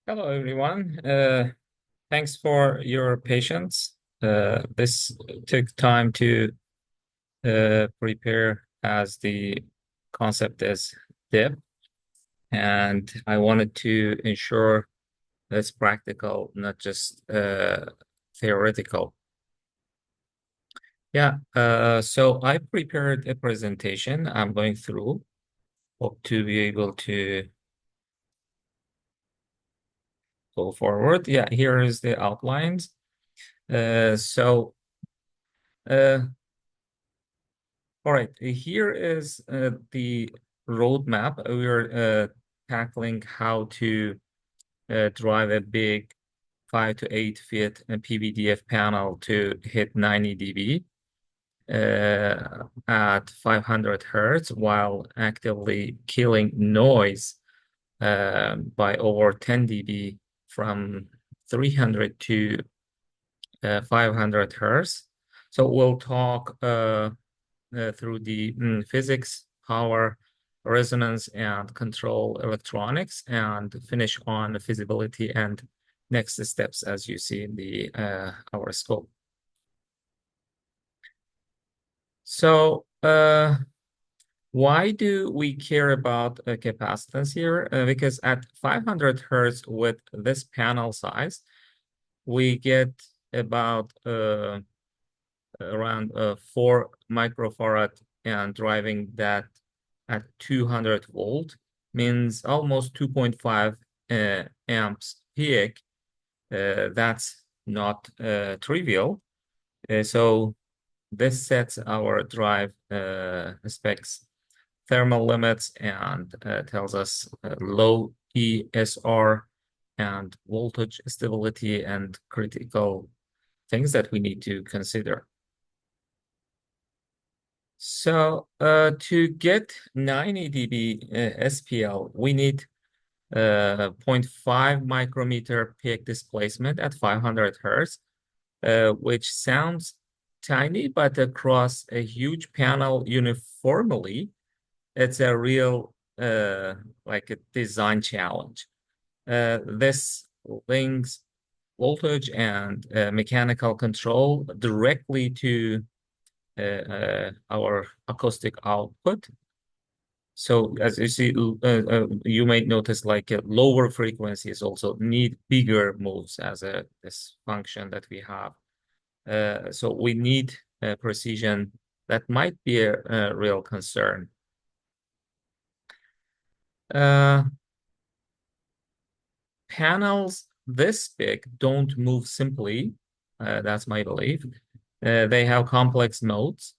Hello, everyone. Thanks for your patience. This took time to prepare as the concept is dip, and I wanted to ensure it's practical, not just theoretical. Yeah, so I prepared a presentation I'm going through. Hope to be able to go forward. Yeah, here is the outlines. So uh, All right, here is the roadmap. We're tackling how to drive a big 5 to 8 feet PVDF panel to hit 90 dB at 500 hertz while actively killing noise by over 10 dB from 300 to 500 hertz. So we'll talk through the physics, power, resonance, and control electronics, and finish on the feasibility and next steps as you see in the our scope. So why do we care about capacitance here? Because at 500 hertz with this panel size, we get about around 4 microfarad, and driving that at 200 volt means almost 2.5 amps peak. That's not trivial. So this sets our drive specs, thermal limits, and tells us low ESR and voltage stability and critical things that we need to consider. So to get 90 dB SPL, we need 0.5 micrometer peak displacement at 500 hertz, which sounds tiny, but across a huge panel uniformly, it's a real like a design challenge. This links voltage and mechanical control directly to our acoustic output. So as you see, you may notice like lower frequencies also need bigger moves as this function that we have. So we need precision that might be a real concern. Uh, Panels this big don't move simply. That's my belief. They have complex modes.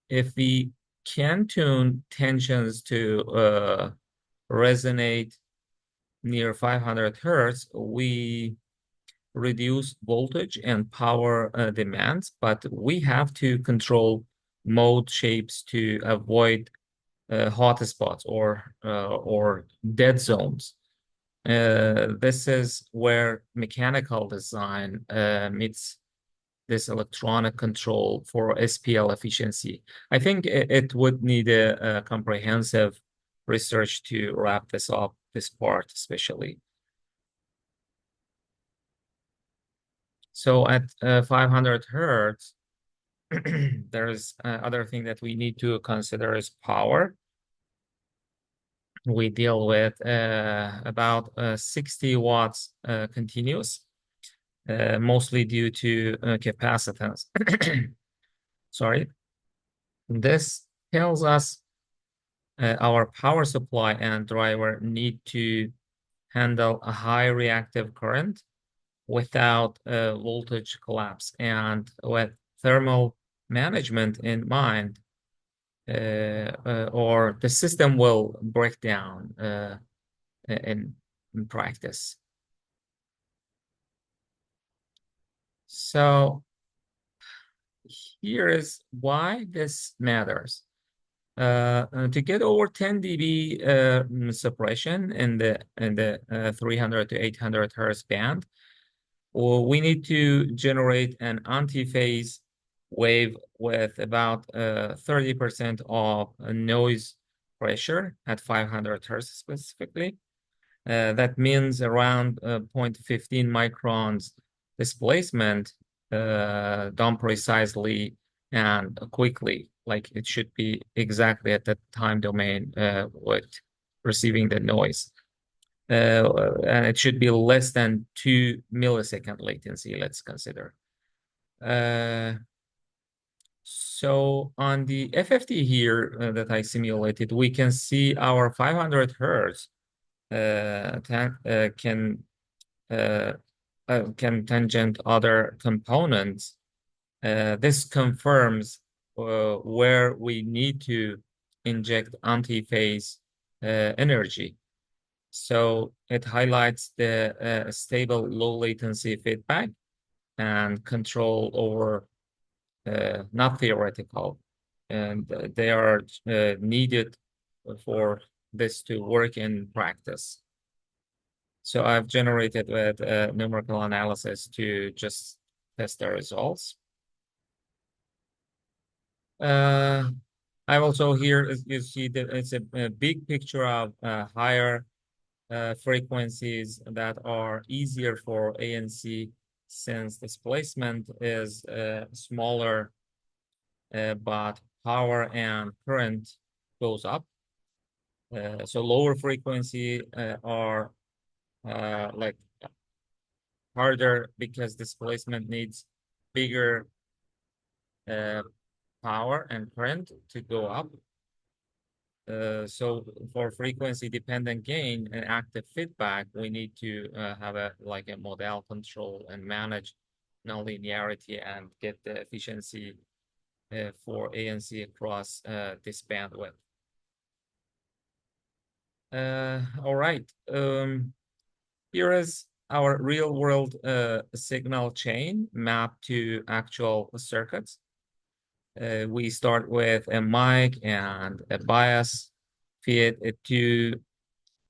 If we can tune tensions to resonate near 500 hertz, we reduce voltage and power demands, but we have to control mode shapes to avoid hot spots or dead zones. This is where mechanical design meets this electronic control for SPL efficiency. I think it would need a comprehensive research to wrap this up, this part especially. So at 500 hertz, there's other thing that we need to consider is power. We deal with about 60 watts continuous, mostly due to capacitance. Sorry. This tells us our power supply and driver need to handle a high reactive current without voltage collapse. And with thermal management in mind, or the system will break down in practice. So here is why this matters. To get over 10 dB suppression in the 300 to 800 hertz band, well, we need to generate an anti-phase wave with about 30% of noise pressure at 500 hertz specifically. That means around 0.15 microns displacement done precisely and quickly. Like it should be exactly at the time domain with receiving the noise. And it should be less than 2 millisecond latency, let's consider. So on the FFT here that I simulated, we can see our 500 hertz uh, uh, can tangent other components. This confirms where we need to inject anti-phase energy. So it highlights the stable low latency feedback and control over not theoretical, and they are needed for this to work in practice. So I've generated with numerical analysis to just test the results. I've also here, you see that it's a big picture of higher frequencies that are easier for ANC since displacement is smaller, but power and current goes up. So lower frequency are like harder because displacement needs bigger power and current to go up. So for frequency dependent gain and active feedback, we need to have a model control and manage nonlinearity and get the efficiency for ANC across this bandwidth. All right. Here is our real world signal chain mapped to actual circuits. We start with a mic and a bias, feed it to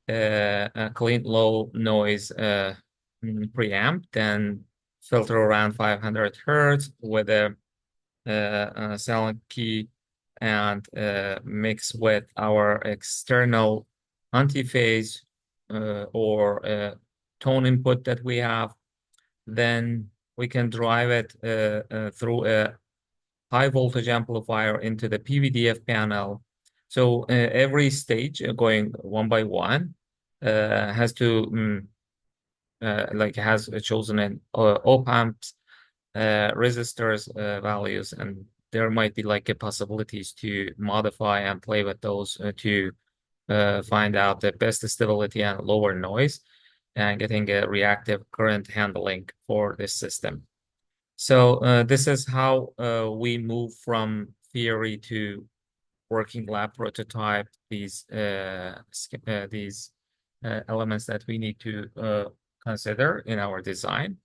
a clean low noise preamp, then filter around 500 hertz with a silent key and mix with our external antiphase or tone input that we have. Then we can drive it through a high voltage amplifier into the PVDF panel. So every stage going one by one has to has chosen an op amps resistors values, and there might be possibilities to modify and play with those to find out the best stability and lower noise and getting a reactive current handling for this system. So this is how we move from theory to working lab prototype these elements that we need to consider in our design.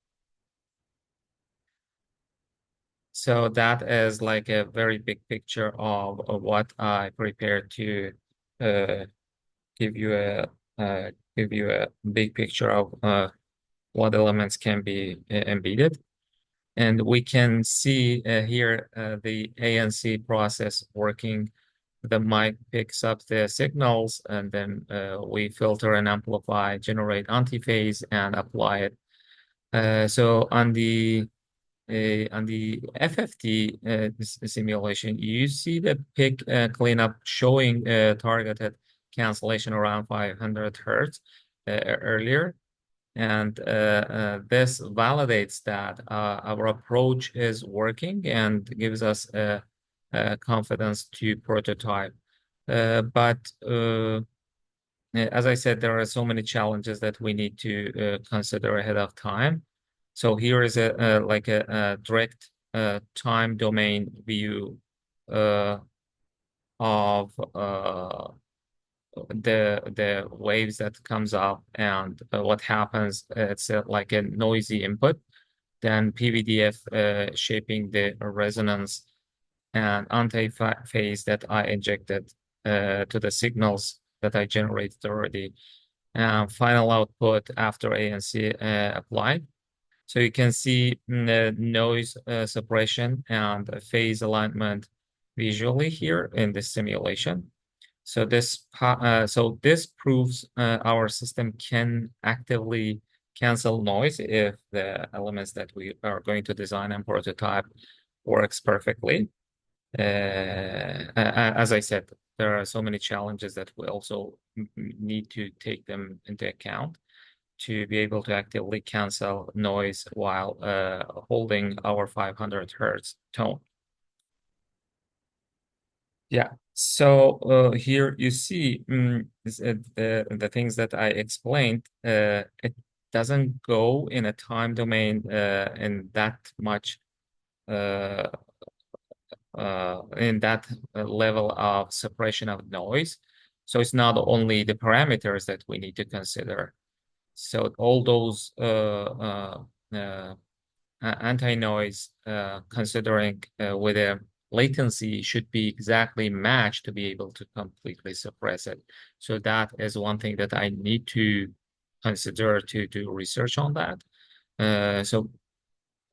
So that is like a very big picture of what I prepared to uh, give you a big picture of what elements can be embedded. And we can see here the ANC process working. The mic picks up the signals, and then we filter and amplify, generate antiphase, and apply it. So on the FFT simulation, you see the pick cleanup showing targeted cancellation around 500 hertz earlier. And this validates that our approach is working and gives us confidence to prototype. But as I said, there are so many challenges that we need to consider ahead of time. So here is a direct time domain view of the waves that comes up and what happens. It's like a noisy input, then PVDF shaping the resonance and anti-phase that I injected to the signals that I generated already. Final output after ANC applied. So you can see the noise suppression and phase alignment visually here in this simulation. So this proves our system can actively cancel noise if the elements that we are going to design and prototype works perfectly. As I said, there are so many challenges that we also need to take them into account to be able to actively cancel noise while holding our 500 hertz tone. Yeah. So here you see the things that I explained. It doesn't go in a time domain in that much uh, in that level of suppression of noise. So it's not only the parameters that we need to consider. So all those uh, anti-noise considering with a latency should be exactly matched to be able to completely suppress it. So that is one thing that I need to consider to do research on that. So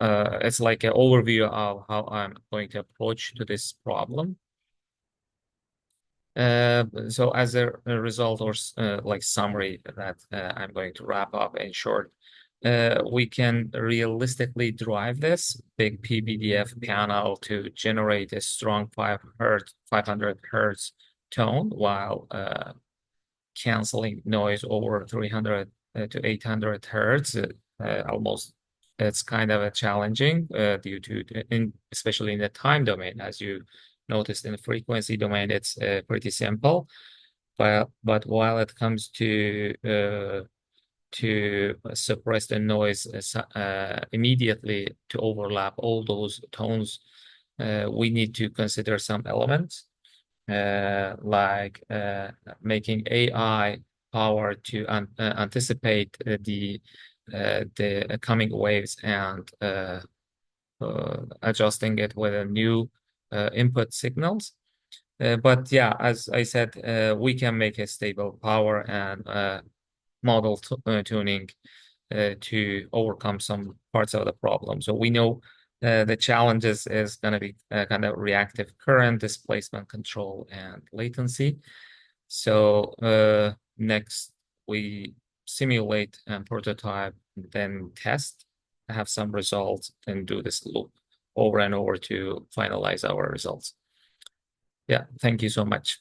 it's like an overview of how I'm going to approach to this problem. So as a result or like summary that I'm going to wrap up in short, we can realistically drive this big PVDF panel to generate a strong 500 hertz tone while canceling noise over 300 to 800 hertz. Almost it's kind of a challenging due to especially in the time domain, as you noticed in the frequency domain, it's pretty simple. But while it comes to suppress the noise immediately to overlap all those tones, we need to consider some elements like making AI power to anticipate the coming waves and adjusting it with a new input signals. But yeah, as I said, we can make a stable power and model tuning to overcome some parts of the problem. So we know the challenges is going to be kind of reactive current, displacement control, and latency. So next we simulate and prototype, then test, have some results, and do this loop over and over to finalize our results. Yeah, thank you so much.